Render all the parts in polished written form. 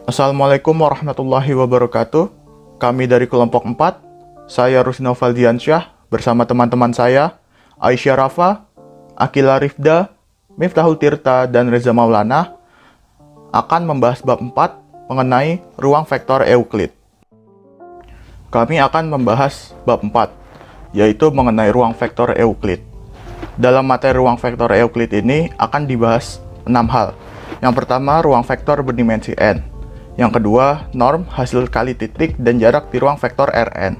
Assalamualaikum warahmatullahi wabarakatuh. Kami dari kelompok 4, saya Rusno Valdiansyah bersama teman-teman saya, Aisyah Rafa, Akila Rifda, Miftahul Tirta, dan Reza Maulana akan membahas bab 4 mengenai ruang vektor Euclid. Kami akan membahas bab 4, yaitu mengenai ruang vektor Euclid. Dalam materi ruang vektor Euclid ini akan dibahas 6 hal. Yang pertama, ruang vektor berdimensi n. Yang kedua, norm, hasil kali titik, dan jarak di ruang vektor Rn.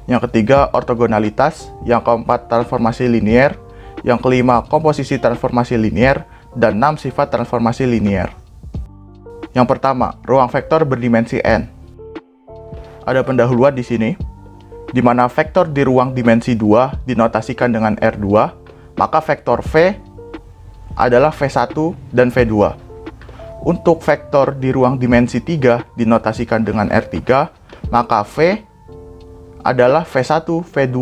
Yang ketiga, ortogonalitas. Yang keempat, transformasi linier. Yang kelima, komposisi transformasi linier. Dan 6, sifat transformasi linier. Yang pertama, ruang vektor berdimensi n. Ada pendahuluan di sini, di mana vektor di ruang dimensi 2 dinotasikan dengan R2, maka vektor V adalah V1 dan V2. Untuk vektor di ruang dimensi 3 dinotasikan dengan R3, maka V adalah V1, V2,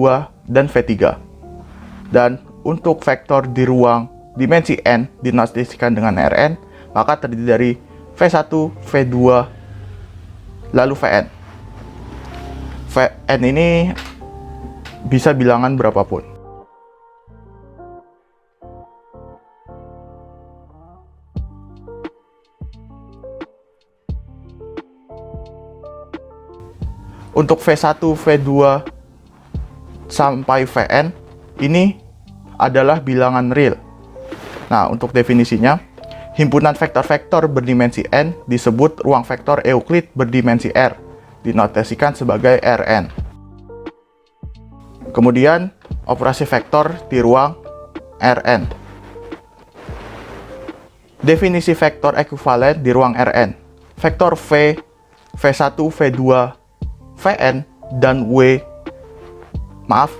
dan V3. Dan untuk vektor di ruang dimensi N dinotasikan dengan Rn, maka terdiri dari V1, V2, lalu Vn. Vn ini bisa bilangan berapapun. Untuk V1, V2, sampai Vn, ini adalah bilangan real. Nah, untuk definisinya, himpunan vektor-vektor berdimensi n disebut ruang vektor Euclid berdimensi R, dinotasikan sebagai Rn. Kemudian, operasi vektor di ruang Rn. Definisi vektor ekuivalen di ruang Rn. Vektor V, V1, V2, Vn dan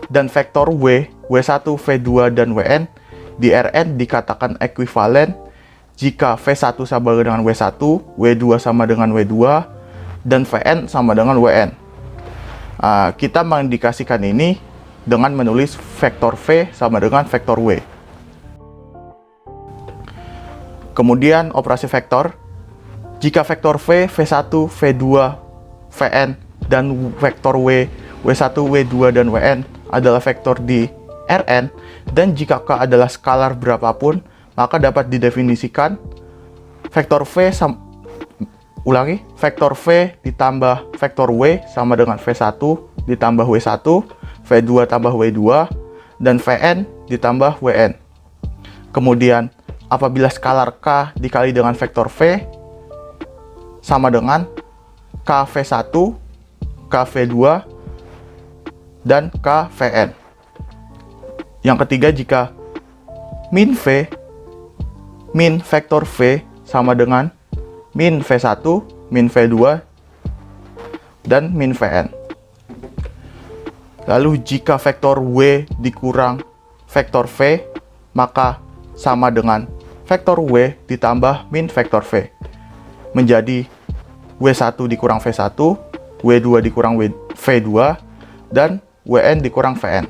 dan vektor W1, V2, dan Wn di Rn dikatakan ekuivalen jika V1 sama dengan W1, W2 sama dengan W2, dan Vn sama dengan Wn. Kita mengindikasikan ini dengan menulis vektor V sama dengan vektor W. Kemudian operasi vektor. Jika vektor V, V1, V2, Vn, dan vektor W1, W2, dan Wn adalah vektor di Rn, dan jika K adalah skalar berapapun, maka dapat didefinisikan vektor vektor V ditambah vektor W sama dengan V1 ditambah W1, V2 tambah W2, dan Vn ditambah Wn. Kemudian, apabila skalar K dikali dengan vektor V sama dengan KV1, KV2, dan KVN. Yang ketiga, jika min vektor V sama dengan min V1, min V2, dan min Vn. Lalu jika vektor W dikurang vektor V, maka sama dengan vektor W ditambah min vektor V. Menjadi W1 dikurang V1, W2 dikurang V2, dan Wn dikurang Vn.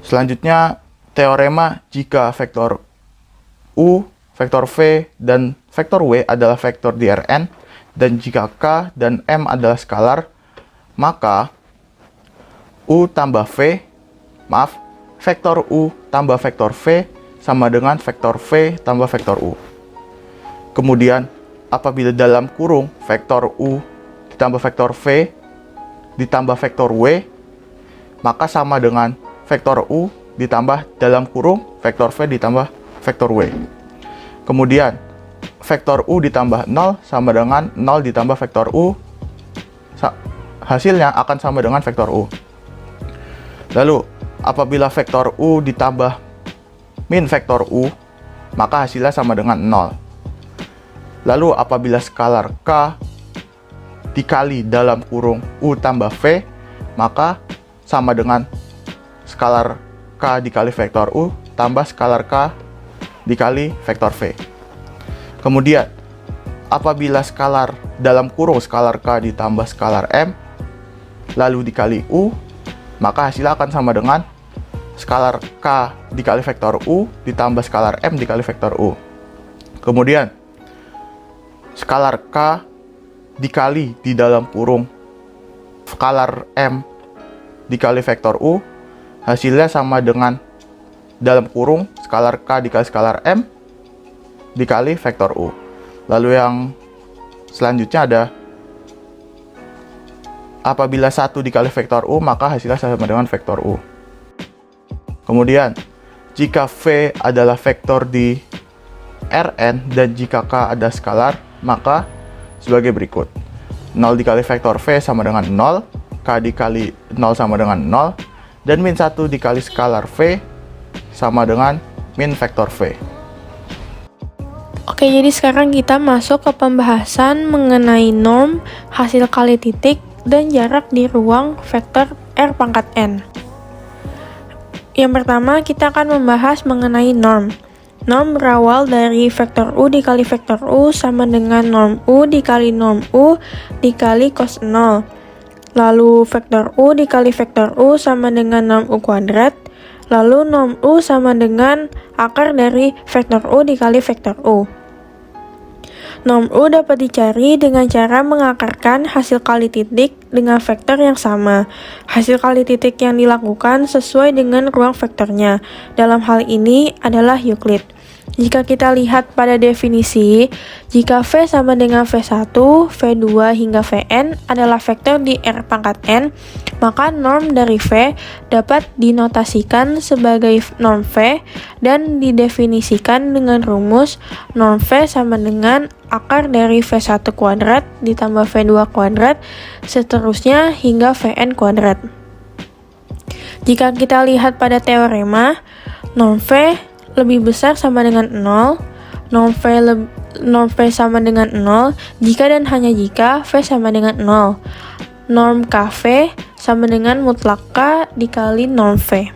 Selanjutnya, teorema jika vektor U, vektor V, dan vektor W adalah vektor di Rn, dan jika K dan M adalah skalar, maka vektor U tambah vektor V sama dengan vektor V tambah vektor U. Kemudian, apabila dalam kurung vektor U ditambah vektor V ditambah vektor W, maka sama dengan vektor U ditambah dalam kurung vektor V ditambah vektor W. Kemudian, vektor U ditambah 0 sama dengan 0 ditambah vektor U. Hasilnya akan sama dengan vektor U. Lalu, apabila vektor U ditambah min vektor U, maka hasilnya sama dengan 0. Lalu, apabila skalar K dikali dalam kurung U tambah V, maka sama dengan skalar K dikali vektor U tambah skalar K dikali vektor V. Kemudian, apabila skalar dalam kurung skalar K ditambah skalar M, lalu dikali U, maka hasilnya akan sama dengan skalar K dikali vektor U ditambah skalar M dikali vektor U. Kemudian, skalar K dikali di dalam kurung skalar M dikali vektor U, hasilnya sama dengan dalam kurung skalar K dikali skalar M dikali vektor U. Lalu yang selanjutnya ada apabila 1 dikali vektor U, maka hasilnya sama dengan vektor U. Kemudian, jika V adalah vektor di Rn dan jika K ada skalar, maka sebagai berikut. 0 dikali vektor V sama dengan 0, K dikali 0 sama dengan 0, dan min 1 dikali skalar V sama dengan min vektor V. Oke, jadi sekarang kita masuk ke pembahasan mengenai norm, hasil kali titik, dan jarak di ruang vektor R pangkat N. Yang pertama, kita akan membahas mengenai norm. Norm berawal dari vektor U dikali vektor U sama dengan norm U dikali norm U dikali cos 0. Lalu vektor U dikali vektor U sama dengan norm U kuadrat. Lalu norm U sama dengan akar dari vektor U dikali vektor U. Norm U dapat dicari dengan cara mengakarkan hasil kali titik dengan vektor yang sama. Hasil kali titik yang dilakukan sesuai dengan ruang vektornya. Dalam hal ini adalah Euclid. Jika kita lihat pada definisi, jika V sama dengan V1, V2 hingga Vn adalah vektor di R pangkat N, maka norm dari V dapat dinotasikan sebagai norm V dan didefinisikan dengan rumus norm V sama dengan akar dari V1 kuadrat ditambah V2 kuadrat, seterusnya hingga Vn kuadrat. Jika kita lihat pada teorema, norm V lebih besar sama dengan 0, norm V sama dengan 0 jika dan hanya jika V sama dengan 0. Norm KV sama dengan mutlak K dikali norm V.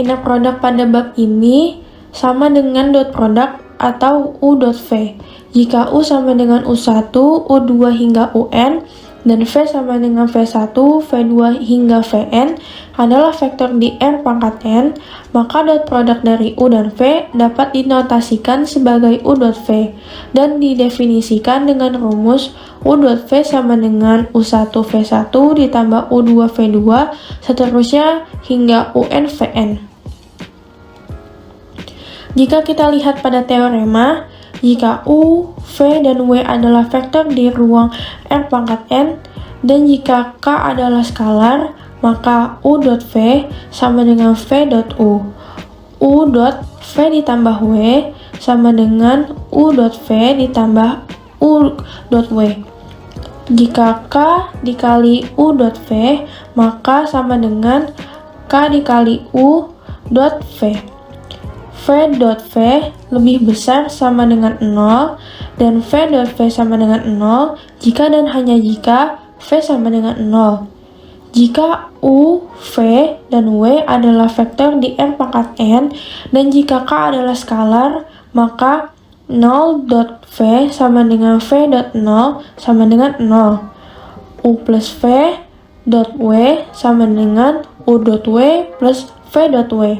Inner product pada bab ini sama dengan dot product atau U dot V. Jika U sama dengan U1, U2 hingga UN, dan V sama dengan V1, V2 hingga Vn adalah vektor di R pangkat N, maka dot produk dari U dan V dapat dinotasikan sebagai U dot V dan didefinisikan dengan rumus U dot V sama dengan U1 V1 ditambah U2 V2 seterusnya hingga UN Vn. Jika kita lihat pada teorema, jika U, V, dan W adalah vektor di ruang R pangkat N, dan jika K adalah skalar, maka U dot V sama dengan V dot U. U dot V ditambah W sama dengan U dot V ditambah U dot W. Jika K dikali U dot V, maka sama dengan K dikali U dot V. V dot V lebih besar sama dengan 0 dan V dot V sama dengan 0 jika dan hanya jika V sama dengan 0. Jika U, V, dan W adalah vektor di R pangkat N dan jika K adalah skalar, maka 0 dot V sama dengan V dot 0 sama dengan 0. U plus V dot W sama dengan U dot W plus V dot W.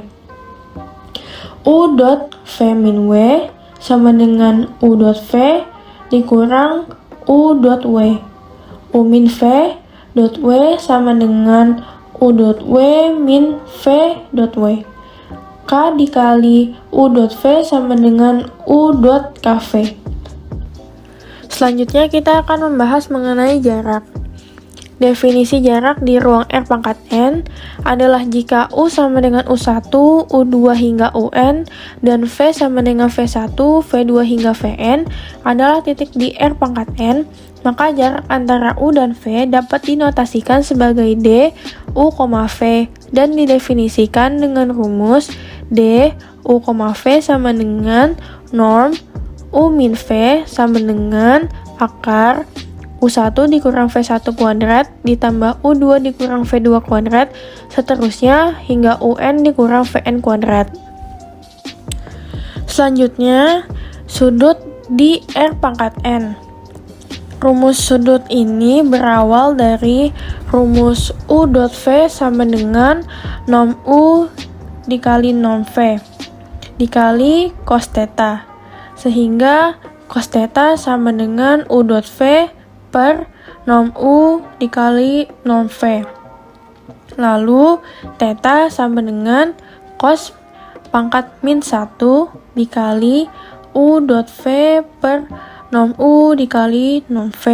U dot V min W sama dengan U dot V dikurang U dot W. U min V dot W sama dengan U dot W min V dot W. K dikali U dot V sama dengan U dot KV. Selanjutnya kita akan membahas mengenai jarak. Definisi jarak di ruang R pangkat N adalah jika U sama dengan U1, U2 hingga UN, dan V sama dengan V1, V2 hingga Vn adalah titik di R pangkat N, maka jarak antara U dan V dapat dinotasikan sebagai D, U, V, dan didefinisikan dengan rumus D, U, V sama dengan norm U min V sama dengan akar U1 dikurang V1 kuadrat ditambah U2 dikurang V2 kuadrat seterusnya hingga UN dikurang Vn kuadrat. Selanjutnya, sudut di R pangkat N. Rumus sudut ini berawal dari rumus U dot V sama dengan norm U dikali norm V dikali cos theta, sehingga cos theta sama dengan U dot V per norm U dikali norm V. Lalu theta sama dengan cos pangkat min 1 dikali U dot V per norm U dikali norm V.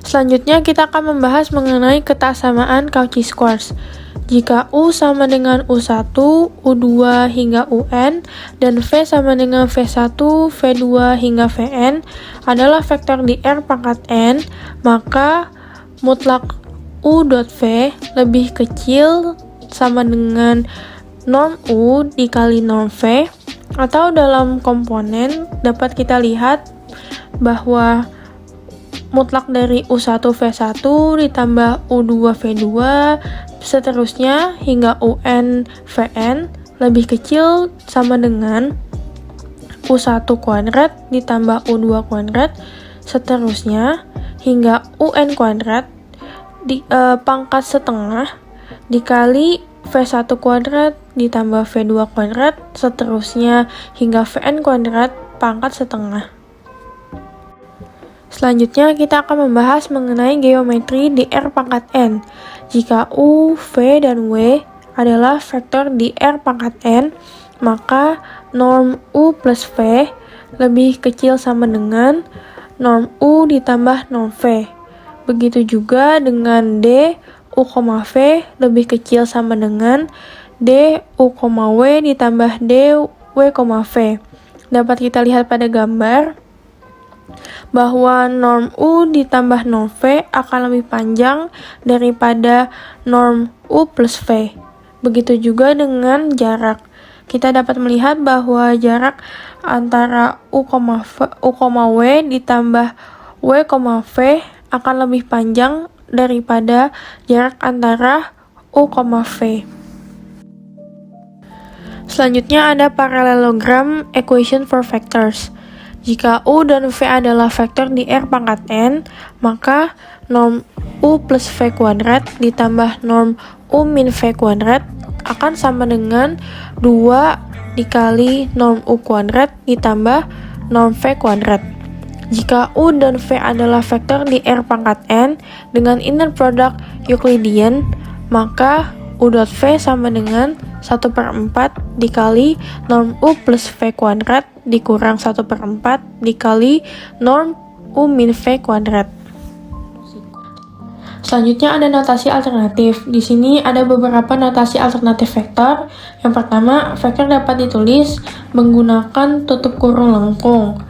Selanjutnya kita akan membahas mengenai ketaksamaan Cauchy squares. Jika U sama dengan U1, U2 hingga UN, dan V sama dengan V1, V2 hingga Vn adalah vektor di R pangkat N, maka mutlak U dot V lebih kecil sama dengan norm U dikali norm V, atau dalam komponen dapat kita lihat bahwa mutlak dari U1 V1 ditambah U2 V2 seterusnya hingga UN Vn lebih kecil sama dengan U1 kuadrat ditambah U2 kuadrat seterusnya hingga UN kuadrat pangkat setengah dikali V1 kuadrat ditambah V2 kuadrat seterusnya hingga Vn kuadrat pangkat setengah. Selanjutnya kita akan membahas mengenai geometri di R pangkat N. Jika U, V, dan W adalah vektor di R pangkat N, maka norm U plus V lebih kecil sama dengan norm U ditambah norm V. Begitu juga dengan D, U, V lebih kecil sama dengan D, U, W ditambah D, W, V. Dapat kita lihat pada gambar bahwa norm U ditambah norm V akan lebih panjang daripada norm U plus V. Begitu juga dengan jarak. Kita dapat melihat bahwa jarak antara U, W ditambah W, V akan lebih panjang daripada jarak antara U, V. Selanjutnya ada parallelogram equation for vectors. Jika U dan V adalah vektor di R pangkat N, maka norm U plus V kuadrat ditambah norm U min V kuadrat akan sama dengan 2 dikali norm U kuadrat ditambah norm V kuadrat. Jika U dan V adalah vektor di R pangkat N dengan inner product Euclidean, maka U dot V sama dengan 1/4 dikali norm U plus V kuadrat dikurang 1/4 dikali norm U min V kuadrat. Selanjutnya ada notasi alternatif. Di sini ada beberapa notasi alternatif vektor. Yang pertama, vektor dapat ditulis menggunakan tutup kurung lengkung.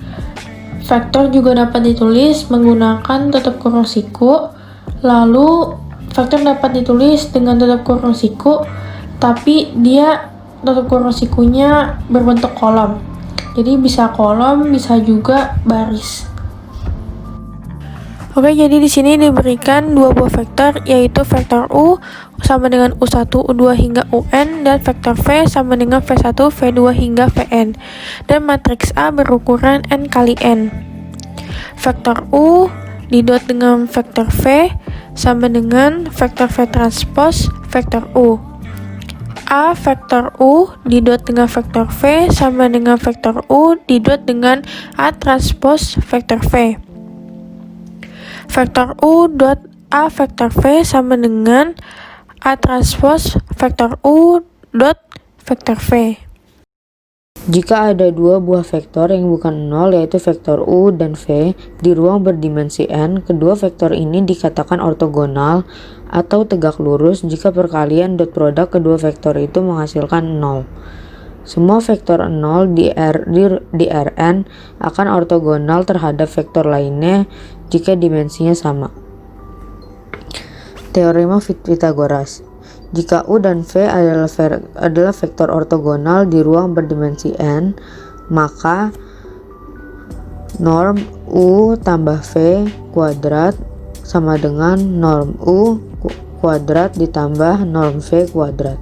Vektor juga dapat ditulis menggunakan tutup kurung siku. Lalu, vektor dapat ditulis dengan tutup kurung siku, tapi dia tutup kurung sikunya berbentuk kolom. Jadi bisa kolom, bisa juga baris. Oke, jadi di sini diberikan dua buah vektor, yaitu vektor U sama dengan U1, U2 hingga UN, dan vektor V sama dengan V1, V2 hingga Vn. Dan matriks A berukuran N kali N. Vektor U didot dengan vektor V sama dengan vektor V transpose vektor U. A vektor U didot dengan vektor V sama dengan vektor U didot dengan A transpose vektor V. Vektor U dot A vektor V sama dengan A transpose vektor U dot vektor V. Jika ada dua buah vektor yang bukan 0, yaitu vektor U dan V, di ruang berdimensi N, kedua vektor ini dikatakan ortogonal atau tegak lurus jika perkalian dot produk kedua vektor itu menghasilkan 0. Semua vektor 0 di Rn akan ortogonal terhadap vektor lainnya jika dimensinya sama. Teorema Pythagoras. Jika U dan V adalah vektor ortogonal di ruang berdimensi N, maka norm U tambah V kuadrat sama dengan norm U kuadrat ditambah norm V kuadrat.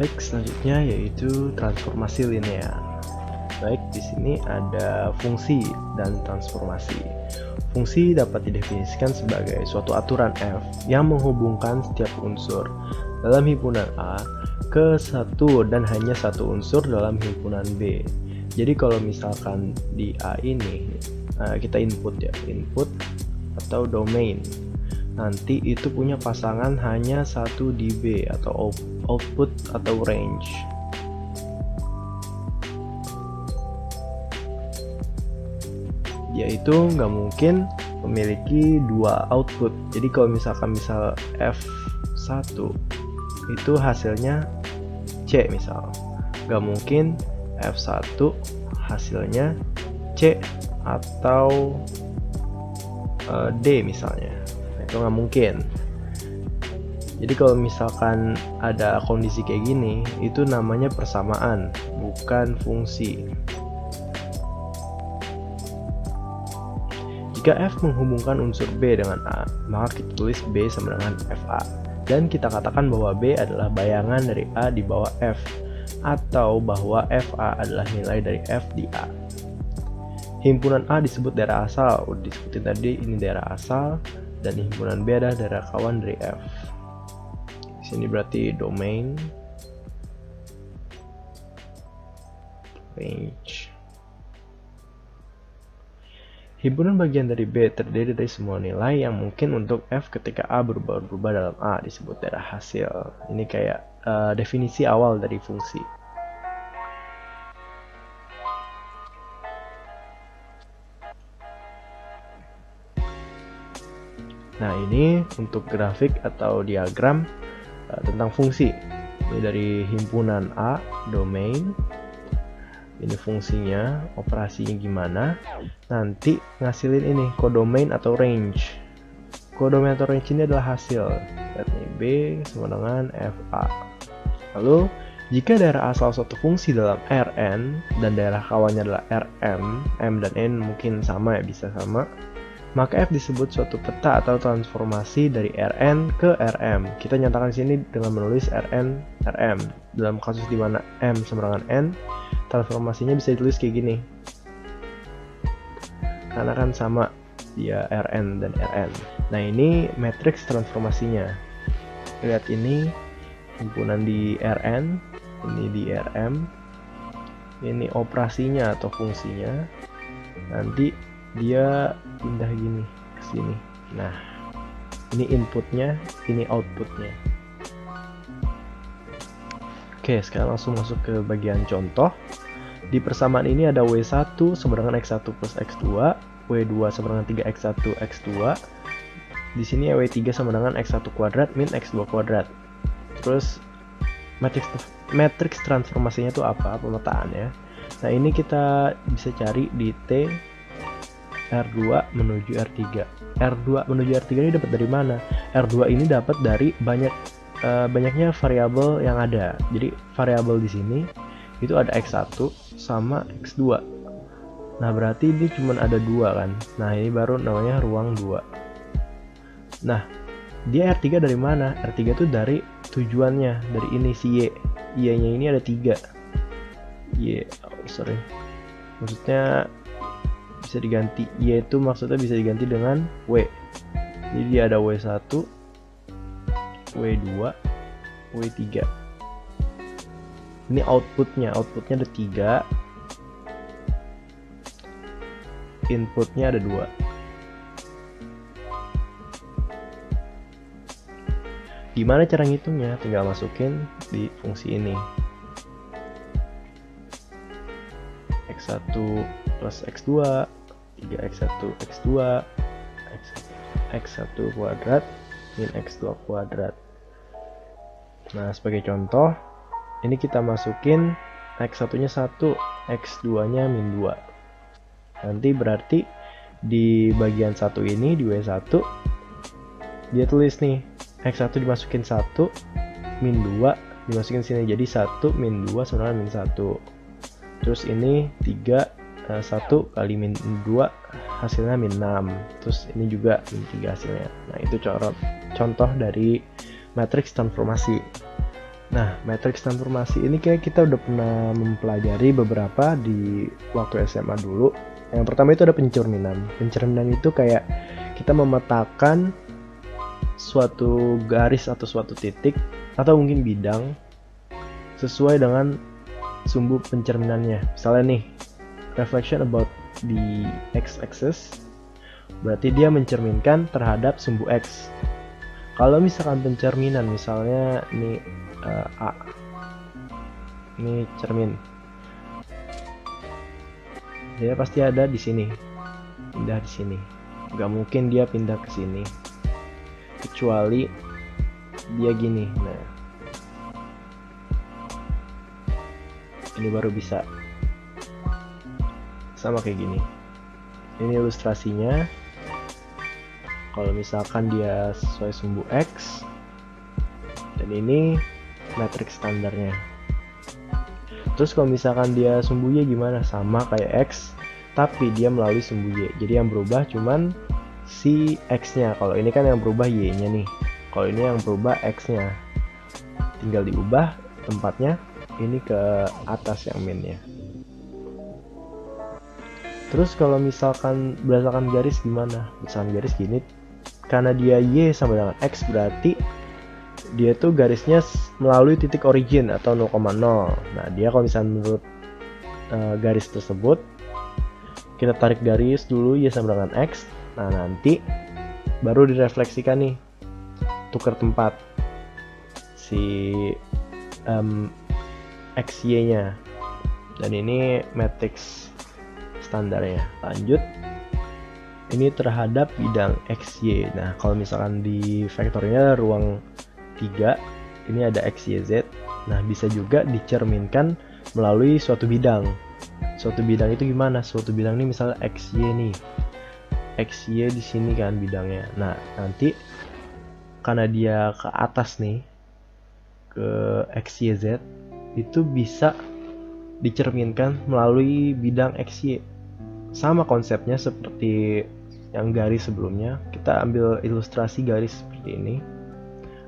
Baik, selanjutnya yaitu transformasi linear. Baik, di sini ada fungsi dan transformasi. Fungsi dapat didefinisikan sebagai suatu aturan f yang menghubungkan setiap unsur dalam himpunan A ke satu dan hanya satu unsur dalam himpunan B. Jadi kalau misalkan di A ini kita input atau domain, nanti itu punya pasangan hanya satu di B atau output atau range. Yaitu nggak mungkin memiliki dua output. Jadi kalau misalkan F1 itu hasilnya C misal, nggak mungkin F1 hasilnya C atau D misalnya. Itu nggak mungkin. Jadi kalau misalkan ada kondisi kayak gini, itu namanya persamaan, bukan fungsi. Jika F menghubungkan unsur B dengan A, maka kita tulis B sama dengan FA. Dan kita katakan bahwa B adalah bayangan dari A di bawah F, atau bahwa FA adalah nilai dari F di A. Himpunan A disebut daerah asal, udah disebutin tadi ini daerah asal, dan himpunan B adalah daerah kawan dari F. Di sini berarti domain, range. Himpunan bagian dari B terdiri dari semua nilai yang mungkin untuk F ketika A berubah-ubah dalam A, disebut daerah hasil. Ini kayak definisi awal dari fungsi. Nah, ini untuk grafik atau diagram tentang fungsi. Ini dari himpunan A, domain. Ini fungsinya, operasinya gimana. Nanti ngasilin ini kodomain atau range. Kodomain atau range ini adalah hasil. Lihat nih, B sama dengan FA. Lalu jika daerah asal suatu fungsi dalam Rn dan daerah kawannya adalah Rm, M dan N mungkin sama ya, bisa sama, maka F disebut suatu peta atau transformasi dari Rn ke Rm. Kita nyatakan di sini dengan menulis Rn, Rm. Dalam kasus di mana M sama dengan N, transformasinya bisa ditulis kayak gini. Karena kan sama dia Rn dan Rn. Nah, ini matriks transformasinya. Lihat ini himpunan di Rn, ini di Rm. Ini operasinya atau fungsinya. Nanti dia pindah gini ke sini. Nah, ini inputnya, ini outputnya. Oke, sekarang langsung masuk ke bagian contoh. Di persamaan ini ada W1 sama dengan X1 plus X2, W2 sama dengan 3X1 X2. Di sini W3 sama dengan X1 kuadrat min X2 kuadrat. Terus matriks transformasinya itu apa? Pemetaannya. Nah, ini kita bisa cari di T R2 menuju R3. R2 menuju R3 ini dapat dari mana? R2 ini dapat dari banyaknya variabel yang ada. Jadi variabel di sini itu ada X1 sama X2. Nah, berarti ini cuma ada 2 kan. Nah, ini baru namanya ruang 2. Nah, dia R3 dari mana? R3 itu dari tujuannya, dari ini si Y. Y-nya ini ada 3. Maksudnya bisa diganti. Y itu maksudnya bisa diganti dengan W. Jadi dia ada W1, W2, W3. Ini outputnya ada 3, inputnya ada 2. Gimana cara ngitungnya? Tinggal masukin di fungsi ini. X1 plus X2, 3X1 X2, X1 kuadrat min X2 kuadrat. Nah, sebagai contoh, ini kita masukin X1 nya 1, X2 nya min 2. Nanti berarti di bagian 1 ini, di W1, dia tulis nih, X1 dimasukin 1, min 2 dimasukin sini, jadi 1 min 2 sama dengan min 1. Terus ini 3, 1 kali min 2 hasilnya min 6. Terus ini juga min 3 hasilnya. Nah, itu contoh dari matriks transformasi. Nah, matriks transformasi ini kayak kita udah pernah mempelajari beberapa di waktu SMA dulu. Yang pertama itu ada pencerminan. Pencerminan itu kayak kita memetakan suatu garis atau suatu titik atau mungkin bidang sesuai dengan sumbu pencerminannya. Misalnya nih, reflection about the x-axis, berarti dia mencerminkan terhadap sumbu x. Kalau misalkan pencerminan, misalnya ini A, ini cermin, dia pasti ada di sini, pindah di sini. Gak mungkin dia pindah ke sini, kecuali dia gini. Nah, ini baru bisa sama kayak gini. Ini ilustrasinya. Kalau misalkan dia sesuai sumbu x, dan ini matriks standarnya. Terus kalau misalkan dia sumbu y gimana? Sama kayak x, tapi dia melalui sumbu y. Jadi yang berubah cuman si x-nya. Kalau ini kan yang berubah y-nya nih. Kalau ini yang berubah x-nya. Tinggal diubah tempatnya ini ke atas yang min-nya. Terus kalau misalkan berdasarkan garis gimana? Berdasarkan garis gini, karena dia y sama dengan x, berarti dia tuh garisnya melalui titik origin atau 0,0. Nah, dia kalau misalnya menurut garis tersebut, kita tarik garis dulu y sama dengan x. Nah, nanti baru direfleksikan nih, tukar tempat si xy-nya. Dan ini matriks standarnya. Lanjut, ini terhadap bidang xy. Nah, kalau misalkan di vektornya ruang 3, ini ada x, y, z. Nah, bisa juga dicerminkan melalui suatu bidang. Suatu bidang itu gimana? Suatu bidang ini misalnya xy nih. Xy di sini kan bidangnya. Nah, nanti karena dia ke atas nih, ke x, y, z, itu bisa dicerminkan melalui bidang xy. Sama konsepnya seperti yang garis sebelumnya. Kita ambil ilustrasi garis seperti ini.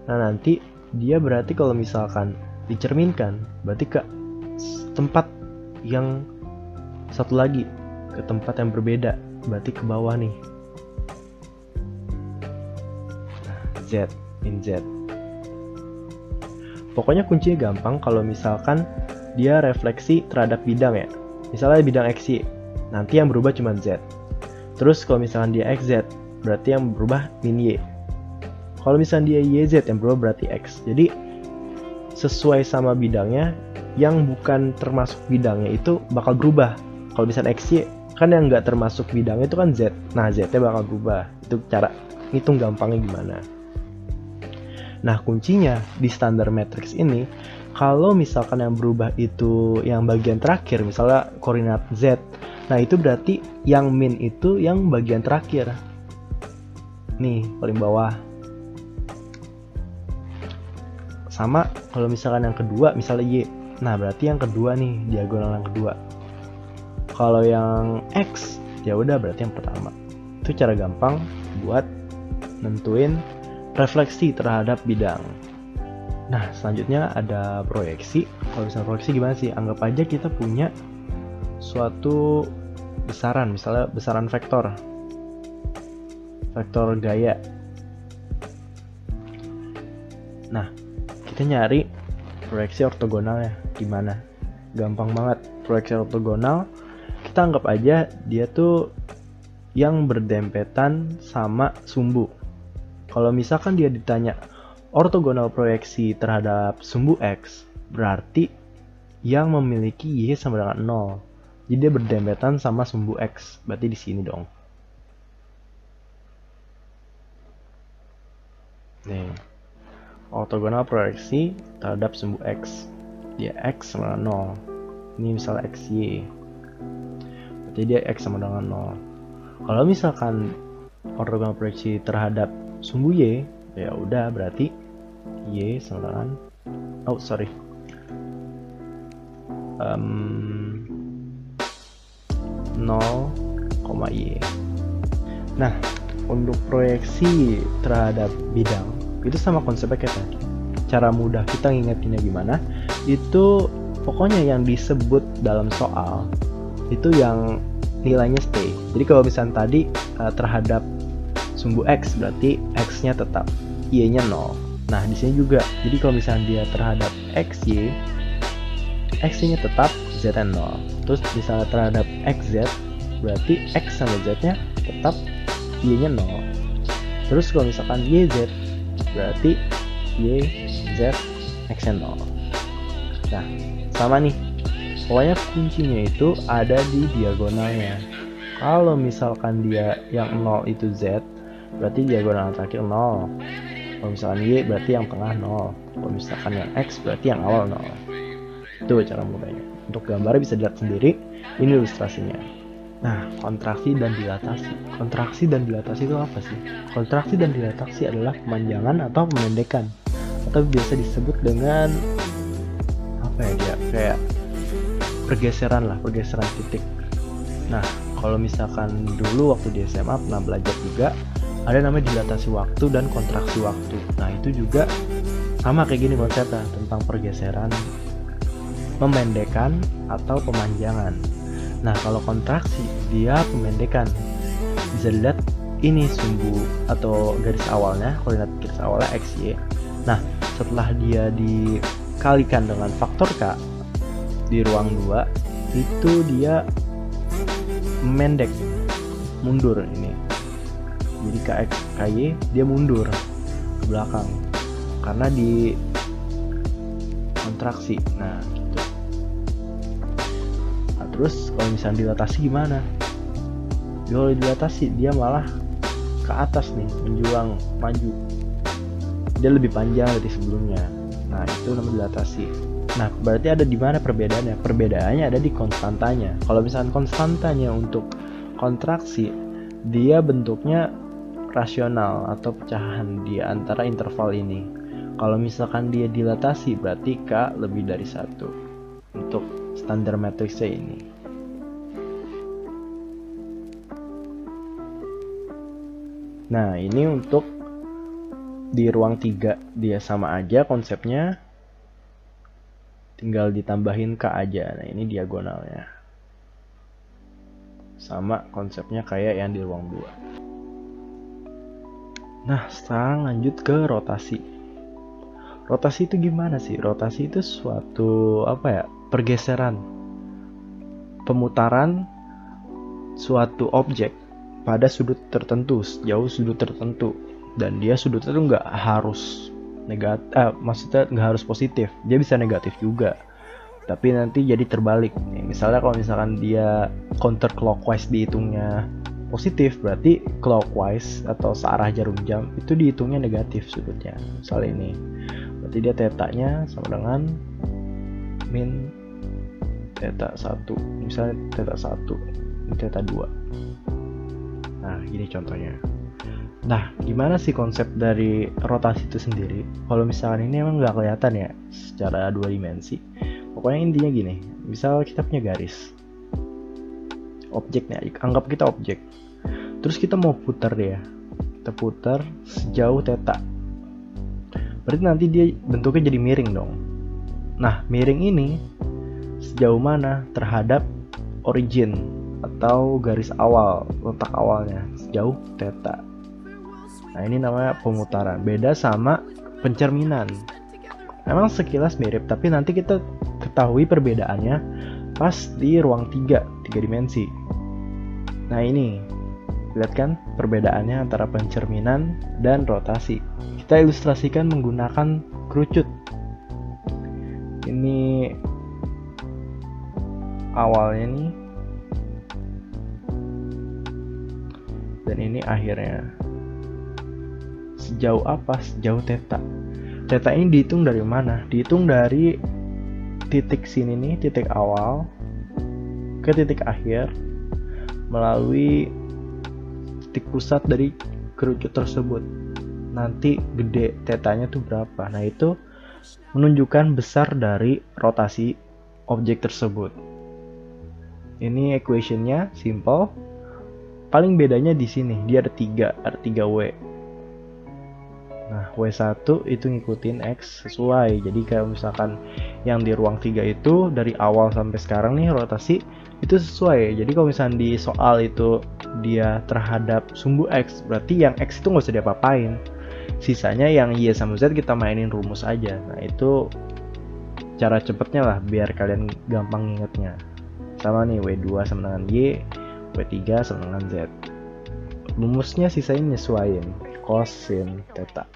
Nah, nanti dia berarti kalau misalkan dicerminkan, berarti ke tempat yang satu lagi, ke tempat yang berbeda, berarti ke bawah nih. Nah, z, in z. Pokoknya kuncinya gampang kalau misalkan dia refleksi terhadap bidang ya. Misalnya bidang xy, nanti yang berubah cuma z. Terus kalau misalkan dia xz, berarti yang berubah min y. Kalau misalnya dia yz, yang berubah berarti x. Jadi sesuai sama bidangnya, yang bukan termasuk bidangnya itu bakal berubah. Kalau misalnya xy, kan yang nggak termasuk bidangnya itu kan z. Nah, z-nya bakal berubah. Itu cara ngitung gampangnya gimana. Nah, kuncinya di standar matrix ini, kalau misalkan yang berubah itu yang bagian terakhir, misalnya koordinat z, nah itu berarti yang min itu yang bagian terakhir. Nih, paling bawah. Sama kalau misalkan yang kedua, misalnya y, nah berarti yang kedua nih, diagonal yang kedua. Kalau yang x, ya udah berarti yang pertama. Itu cara gampang buat nentuin refleksi terhadap bidang. Nah, selanjutnya ada proyeksi. Kalau misalnya proyeksi gimana sih? Anggap aja kita punya suatu besaran, misalnya besaran vektor gaya. Nah, kita nyari proyeksi ortogonalnya gimana? Gampang banget. Proyeksi ortogonal, kita anggap aja dia tuh yang berdempetan sama sumbu. Kalau misalkan dia ditanya ortogonal proyeksi terhadap sumbu x, berarti yang memiliki y sama dengan 0. Jadi dia berdempetan sama sumbu x. Berarti di sini dong. Nih. Ortogonal proyeksi terhadap sumbu x. Dia x sama dengan 0. Ini misalnya xy. Berarti dia x sama dengan 0. Kalau misalkan ortogonal proyeksi terhadap sumbu y, ya udah berarti y sama dengan 0,y. Nah, untuk proyeksi terhadap bidang itu sama konsepnya kayak tadi. cara mudah kita ngingetinnya gimana, itu pokoknya yang disebut dalam soal itu yang nilainya stay. Jadi kalau misalnya tadi terhadap sumbu X berarti X-nya tetap, Y-nya 0. Nah, di sini juga. Jadi kalau misalnya dia terhadap XY, X-nya tetap, Z-nya 0. Terus misalnya terhadap XZ, berarti X sama Z-nya tetap, Y-nya 0. Terus kalau misalkan YZ, berarti Y, Z, X-nya 0. Nah, sama nih. Pokoknya kuncinya itu ada di diagonalnya. Kalau misalkan dia yang 0 itu Z, berarti diagonal terakhir 0. Kalau misalkan Y berarti yang tengah 0. Kalau misalkan yang X berarti yang awal 0. Itu cara mudahnya. Untuk gambarnya bisa dilihat sendiri. Ini ilustrasinya. Nah, kontraksi dan dilatasi. Kontraksi dan dilatasi itu apa sih? Kontraksi dan dilatasi adalah pemanjangan atau pemendekan, atau biasa disebut dengan apa ya dia? Kayak pergeseran titik. Nah, kalau misalkan dulu waktu di SMA pernah belajar juga, ada namanya dilatasi waktu dan kontraksi waktu. Nah, itu juga sama kayak gini konsepnya, tentang pergeseran, pemendekan atau pemanjangan. Nah, kalau kontraksi dia pemendekan. Bisa dilihat ini sumbu atau garis awalnya, koordinat garis awalnya XY. Nah, setelah dia dikalikan dengan faktor K di ruang 2, itu dia mendek, mundur ini. Jadi KX, KY dia mundur ke belakang karena di kontraksi. Nah, gitu. Nah, terus kalau misalnya dilatasi gimana? Kalau dilatasi dia malah ke atas nih, menjulang maju. Dia lebih panjang dari sebelumnya. Nah, itu namanya dilatasi. Nah, berarti ada di mana perbedaannya? Perbedaannya ada di konstantanya. Kalau misalnya konstantanya untuk kontraksi, dia bentuknya rasional atau pecahan di antara interval ini. Kalau misalkan dia dilatasi, berarti K lebih dari 1 untuk standar matriksnya ini. Nah, ini untuk di ruang 3 dia sama aja konsepnya, tinggal ditambahin K aja. Nah, ini diagonalnya sama konsepnya kayak yang di ruang 2. Nah, sekarang lanjut ke rotasi. Rotasi itu gimana sih? Rotasi itu suatu pergeseran, pemutaran suatu objek pada sudut tertentu, jauh sudut tertentu, dan dia sudutnya itu nggak harus maksudnya nggak harus positif, dia bisa negatif juga, tapi nanti jadi terbalik nih. Misalnya kalau misalkan dia counterclockwise dihitungnya positif, berarti clockwise atau searah jarum jam itu dihitungnya negatif sudutnya. Misalnya ini, berarti dia tetanya sama dengan min theta 1, misalnya theta 1 ini theta 2. Nah, gini contohnya. Nah, gimana sih konsep dari rotasi itu sendiri? Kalau misalkan ini emang nggak kelihatan ya secara 2 dimensi. Pokoknya intinya gini, misal kita punya garis, objeknya, anggap kita objek. Terus kita mau putar dia, kita putar sejauh theta. Berarti nanti dia bentuknya jadi miring dong. Nah, miring ini sejauh mana terhadap origin atau garis awal, letak awalnya, sejauh theta. Nah, ini namanya pemutaran. Beda sama pencerminan. Emang sekilas mirip, tapi nanti kita ketahui perbedaannya pas di ruang 3 dimensi. Nah, ini lihat kan perbedaannya antara pencerminan dan rotasi. Kita ilustrasikan menggunakan kerucut. Ini awalnya nih, dan ini akhirnya. Sejauh apa? Sejauh theta. Theta ini dihitung dari mana? Dihitung dari titik sini nih, titik awal ke titik akhir melalui titik pusat dari kerucut tersebut. Nanti gede tetanya tuh berapa? Nah, itu menunjukkan besar dari rotasi objek tersebut. Ini equationnya simple. Paling bedanya di sini, dia ada 3W. Nah, W1 itu ngikutin X sesuai. Jadi kayak misalkan yang di ruang 3 itu dari awal sampai sekarang nih rotasi itu sesuai. Jadi kalau misalnya di soal itu dia terhadap sumbu X, berarti yang X itu nggak usah diapa-apain. Sisanya yang Y sama Z kita mainin rumus aja. Nah, itu cara cepetnya lah biar kalian gampang ingetnya. Sama nih, W2 sama dengan Y, W3 sama dengan Z. Rumusnya sisanya nyesuaiin, cos, sin, theta.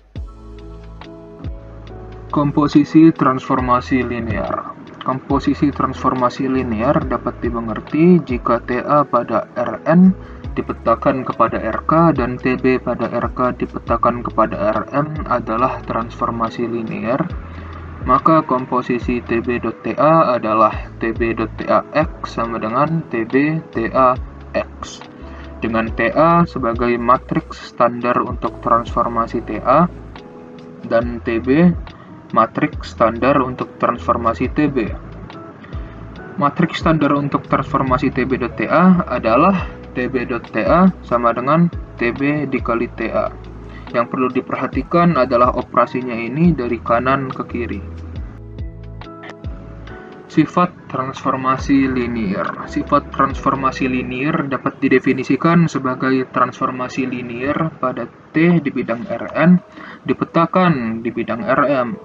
Komposisi transformasi linear. Komposisi transformasi linear dapat dimengerti jika TA pada Rn dipetakan kepada Rk dan Tb pada Rk dipetakan kepada Rm adalah transformasi linear, maka komposisi Tb.Ta adalah Tb.Ta(x) sama dengan Tb.Ta(x). Dengan Ta sebagai matriks standar untuk transformasi Ta dan Tb matriks standar untuk transformasi Tb. Matriks standar untuk transformasi Tb.Ta adalah Tb.Ta sama dengan Tb dikali Ta. Yang perlu diperhatikan adalah operasinya ini dari kanan ke kiri. Sifat transformasi linear. Sifat transformasi linear dapat didefinisikan sebagai transformasi linear pada T di bidang Rn dipetakan di bidang Rm.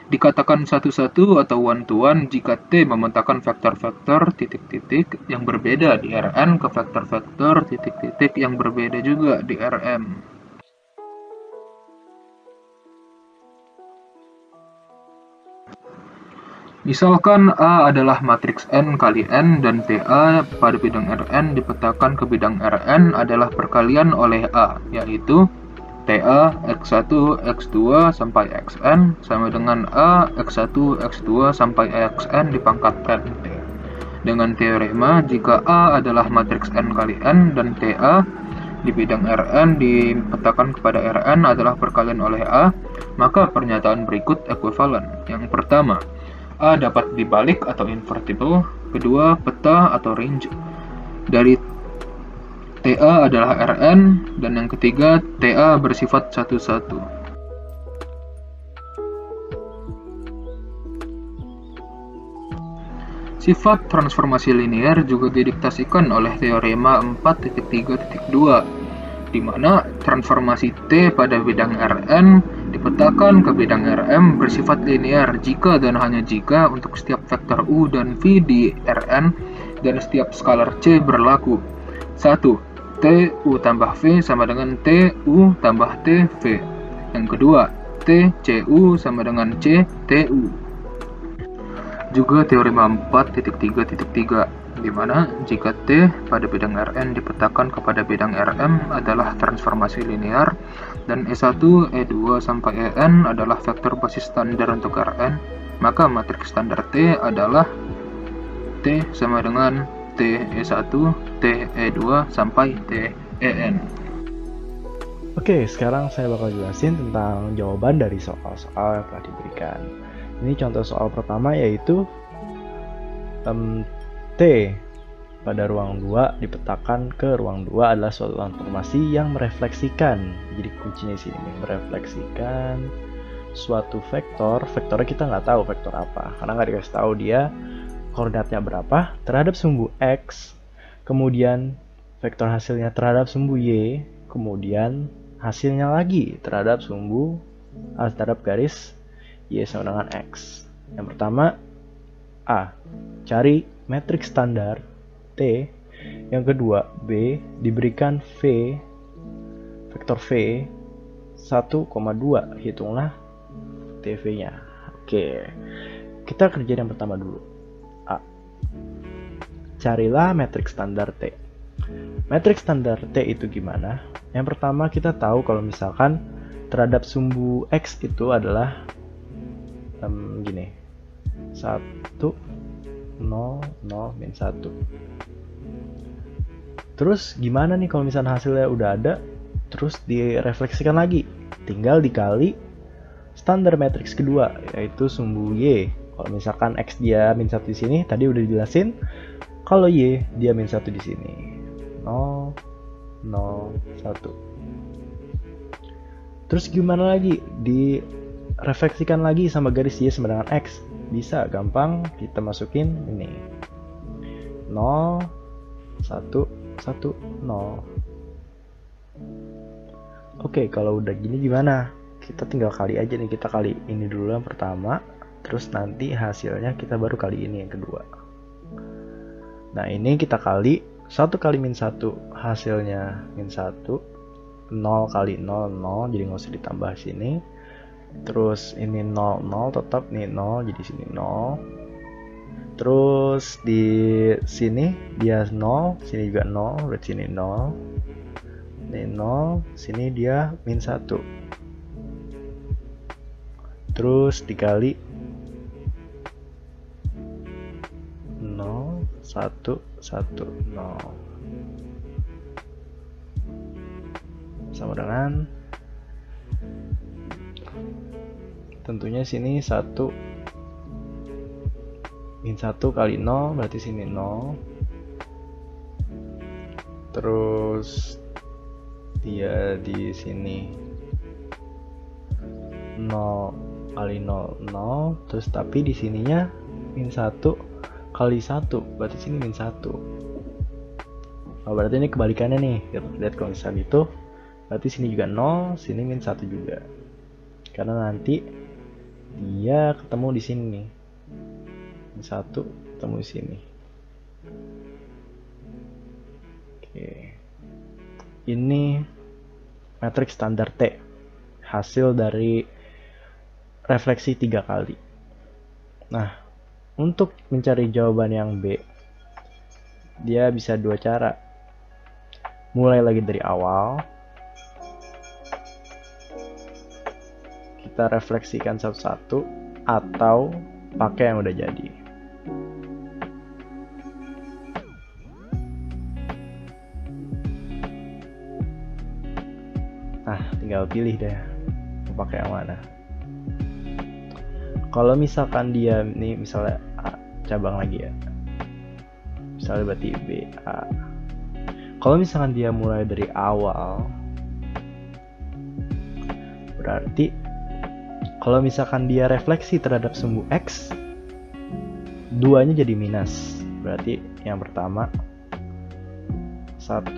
Dikatakan satu-satu atau one-to-one jika T memetakan vektor-vektor titik-titik yang berbeda di Rn ke vektor-vektor titik-titik yang berbeda juga di Rm. Misalkan A adalah matriks N kali N dan TA pada bidang Rn dipetakan ke bidang Rn adalah perkalian oleh A, yaitu TA x1, x2 sampai xn sama dengan A x1, x2 sampai xn dipangkat NT. Dengan teorema, jika A adalah matriks N kali N dan TA di bidang Rn dipetakan kepada Rn adalah perkalian oleh A, maka pernyataan berikut ekuivalen. Yang pertama, A dapat dibalik atau invertible, kedua peta atau range dari TA adalah Rn, dan yang ketiga TA bersifat satu-satu. Sifat transformasi linear juga didiktasikan oleh teorema 4.3.2, di mana transformasi T pada bidang Rn dipetakan ke bidang Rm bersifat linear jika dan hanya jika untuk setiap vektor U dan V di Rn dan setiap skalar C berlaku. 1. T U tambah V sama dengan T U tambah T V. Yang kedua, T C U sama dengan C T U. Juga teorema 4.3.3, di mana jika T pada bidang Rn dipetakan kepada bidang Rm adalah transformasi linear dan E1, E2 sampai En adalah vektor basis standar untuk Rn, maka matriks standar T adalah T sama dengan T E1, T E2 sampai T En. Oke, sekarang saya bakal jelasin tentang jawaban dari soal-soal yang telah diberikan. Ini contoh soal pertama yaitu T pada ruang 2 dipetakan ke ruang 2 adalah suatu transformasi yang merefleksikan. Jadi kuncinya di sini merefleksikan suatu vektor. Vektornya kita nggak tahu vektor apa karena nggak dikasih tahu dia koordinatnya berapa terhadap sumbu X, kemudian vektor hasilnya terhadap sumbu Y, kemudian hasilnya lagi terhadap terhadap garis Y sama dengan X. Yang pertama A, cari matriks standar T. Yang kedua B, diberikan V, vektor V 1,2, hitunglah TV-nya. Oke, kita kerjain yang pertama dulu. A, carilah matriks standar T. Matriks standar T itu gimana? Yang pertama kita tahu kalau misalkan terhadap sumbu X itu adalah gini, 1, 0, 0, min 1. Terus gimana nih kalau misalnya hasilnya udah ada, terus direfleksikan lagi, tinggal dikali standar matriks kedua, yaitu sumbu Y. Kalau misalkan X dia min 1 di sini, tadi udah dijelasin, kalau Y dia min 1 di sini. 0, 0, 1. Terus gimana lagi? Direfleksikan lagi sama garis Y sama dengan X. Bisa, gampang. Kita masukin ini. 0, 1, 1, 0. Oke, kalau udah gini gimana? Kita tinggal kali aja nih. Kita kali ini dulu yang pertama. Terus nanti hasilnya kita baru kali ini yang kedua. Nah, ini kita kali 1 kali min 1, hasilnya min 1. 0 kali 0, 0, jadi nggak usah ditambah sini. Terus ini 0, 0, tetap nih 0, jadi sini 0. Terus di sini dia 0, sini juga 0, berarti sini 0. Ini 0, sini dia min 1. Terus dikali 0, 1, 1, 0. Sama dengan tentunya sini 1 min 1 kali 0, berarti sini 0. Terus dia di sini 0 kali 0, 0. Terus tapi di sininya min 1 kali 1, berarti sini min 1. Oh, berarti ini kebalikannya nih. Lihat kalau misalnya itu, berarti sini juga 0, sini min 1 juga. Karena nanti dia ketemu di sini nih. Min 1 ketemu di sini. Oke. Ini matriks standar T. Hasil dari refleksi 3 kali. Nah, untuk mencari jawaban yang B, dia bisa 2 cara. Mulai lagi dari awal. Kita refleksikan satu-satu, atau pakai yang udah jadi. Nah, tinggal pilih deh mau pakai yang mana. Kalau misalkan dia nih, misalnya A, cabang lagi ya, misalnya berarti B, A. Kalau misalkan dia mulai dari awal, berarti kalau misalkan dia refleksi terhadap sumbu X, 2-nya jadi minus. Berarti yang pertama 1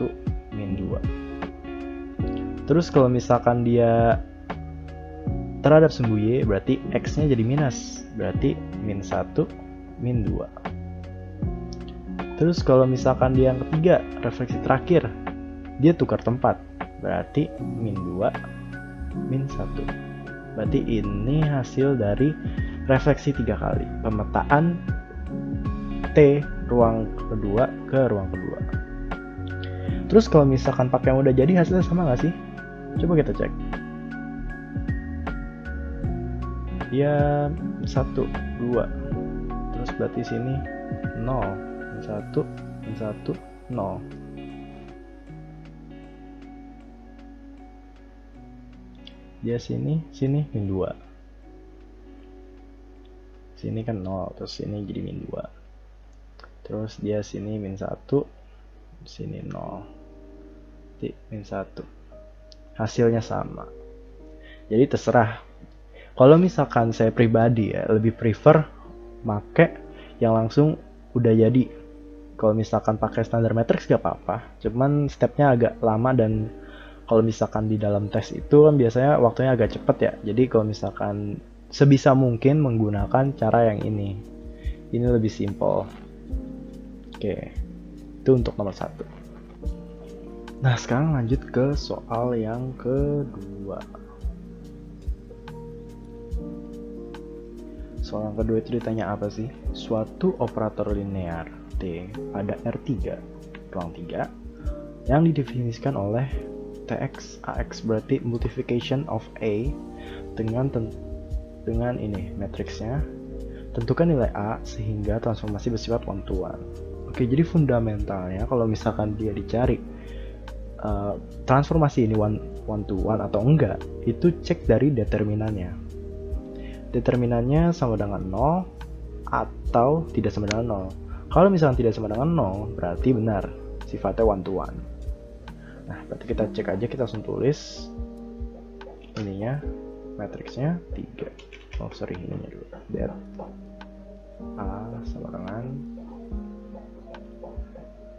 min 2. Terus kalau misalkan dia terhadap sumbu Y, berarti X-nya jadi minus. Berarti min 1 min 2. Terus kalau misalkan dia yang ketiga, refleksi terakhir, dia tukar tempat. Berarti min 2 min 1. Berarti ini hasil dari refleksi 3 kali. Pemetaan T ruang kedua ke ruang kedua. Terus kalau misalkan pakai yang udah jadi, hasilnya sama nggak sih? Coba kita cek. Ya 1, 2. Terus berarti sini 0, 1, 1, 0. Dia sini min 2. Sini kan 0, terus sini jadi min 2. Terus dia sini min 1, sini 0. Min 1. Hasilnya sama. Jadi terserah. Kalau misalkan saya pribadi ya, lebih prefer make yang langsung udah jadi. Kalau misalkan pakai standar matrix gak apa-apa. Cuman stepnya agak lama, dan kalau misalkan di dalam tes itu kan biasanya waktunya agak cepet ya. Jadi kalau misalkan sebisa mungkin menggunakan cara yang ini. Ini lebih simple. Oke, itu untuk nomor 1. Nah, sekarang lanjut ke soal yang kedua. Soal yang kedua itu ditanya apa sih? Suatu operator linear T pada R3, ruang 3, yang didefinisikan oleh Tx Ax, berarti multiplication of A dengan ini matriksnya. Tentukan nilai A sehingga transformasi bersifat one to one. Oke, jadi fundamentalnya kalau misalkan dia dicari transformasi ini one to one atau enggak, itu cek dari determinannya. Determinannya sama dengan 0 atau tidak sama dengan 0. Kalau misalkan tidak sama dengan 0, berarti benar, sifatnya one to one. Nah, berarti kita cek aja, kita langsung tulis ininya matriksnya 3. Oh sorry, ininya dulu. That A sama dengan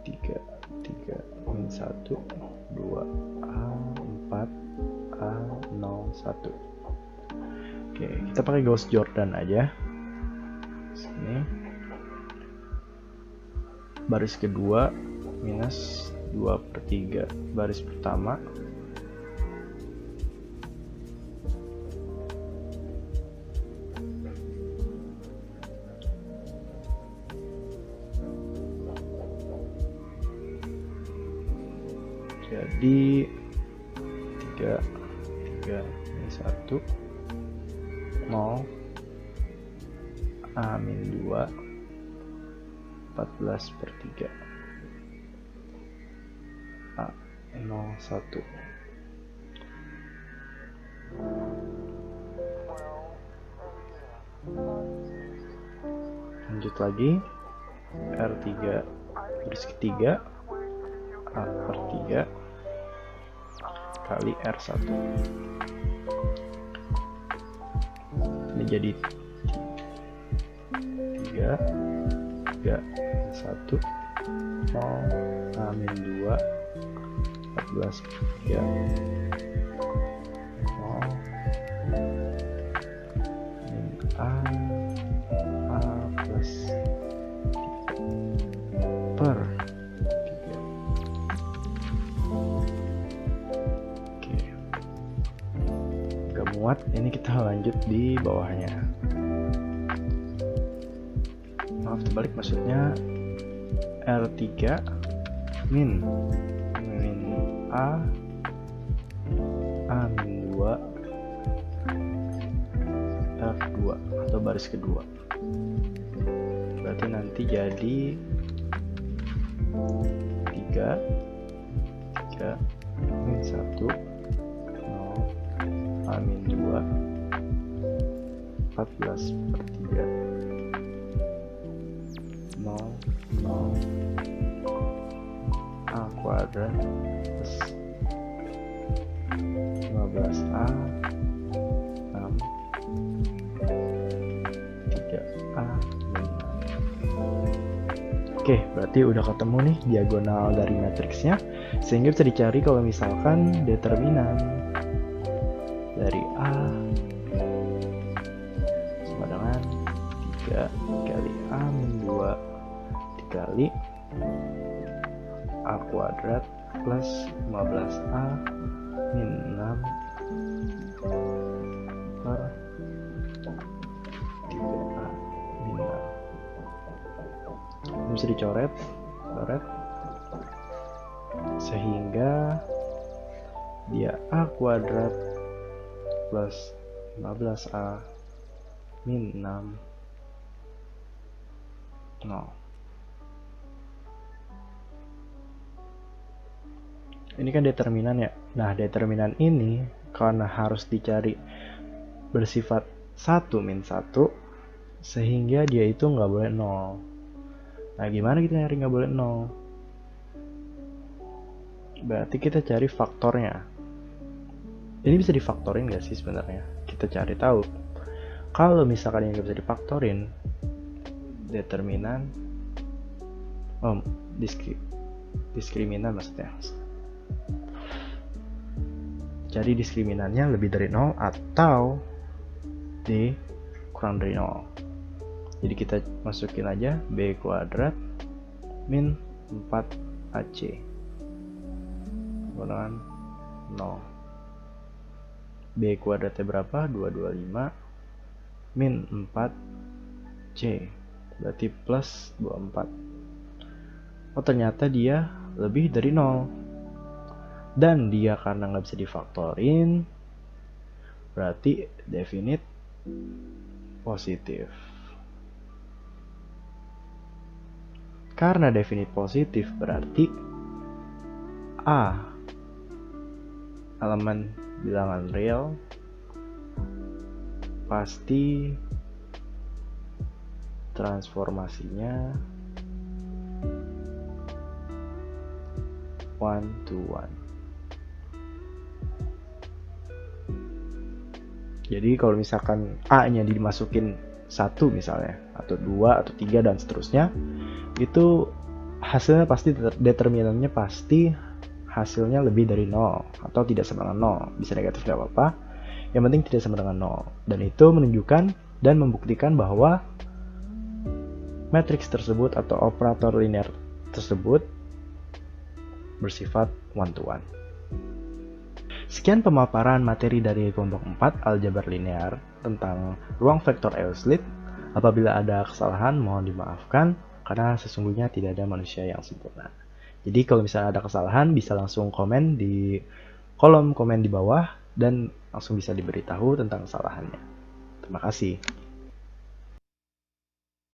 3 min 1 2 A 4 A 0 1. Oke, kita pakai Gauss Jordan aja. Sini baris kedua minus 2/3 baris pertama jadi 3 min 1 0 A min 2 14/3 A 0 1. Lanjut lagi R3 garis ketiga A/3 kali R1. Ini jadi 3 1 0 A min 2 14/3 0 min A plus 3/3. Oke, gak muat, ini kita lanjut di bawahnya. Maaf, terbalik maksudnya R3 min A min 2 R2 atau baris kedua. Berarti nanti jadi 3 min 1 0 A min 2 14/3 0 A kuadrat plus 15A 6 3A min 6. Oke, berarti udah ketemu nih diagonal dari matriksnya, sehingga bisa dicari kalau misalkan determinan dari A sama dengan 3 kali A min 2 dikali A kuadrat plus 15A min 6 per 3A min 6. Ini bisa dicoret sehingga dia A kuadrat plus 15A min 6 0. Ini kan determinan ya. Nah, determinan ini karena harus dicari bersifat 1 min 1, sehingga dia itu nggak boleh 0. Nah, gimana kita nyari nggak boleh 0? Berarti kita cari faktornya. Ini bisa difaktorin nggak sih sebenarnya? Kita cari tahu. Kalau misalkan ini nggak bisa difaktorin, determinan diskriminan maksudnya. Cari diskriminannya lebih dari 0 atau D kurang dari 0. Jadi kita masukin aja B kuadrat min 4AC dengan 0. B kuadratnya berapa? 225 min 4C berarti plus 24. Oh, ternyata dia lebih dari 0. Dan dia karena nggak bisa difaktorin, berarti definite positif. Karena definite positif berarti A elemen bilangan real pasti transformasinya 1 to 1. Jadi kalau misalkan A-nya dimasukin 1 misalnya, atau 2, atau 3, dan seterusnya, itu hasilnya pasti, determinannya pasti hasilnya lebih dari 0, atau tidak sama dengan 0. Bisa negatif gak apa-apa, yang penting tidak sama dengan 0. Dan itu menunjukkan dan membuktikan bahwa matriks tersebut atau operator linear tersebut bersifat one-to-one. Sekian pemaparan materi dari kelompok 4 aljabar linear tentang ruang vektor Euclid. Apabila ada kesalahan mohon dimaafkan karena sesungguhnya tidak ada manusia yang sempurna. Jadi kalau misalnya ada kesalahan bisa langsung komen di kolom komen di bawah dan langsung bisa diberitahu tentang kesalahannya. Terima kasih.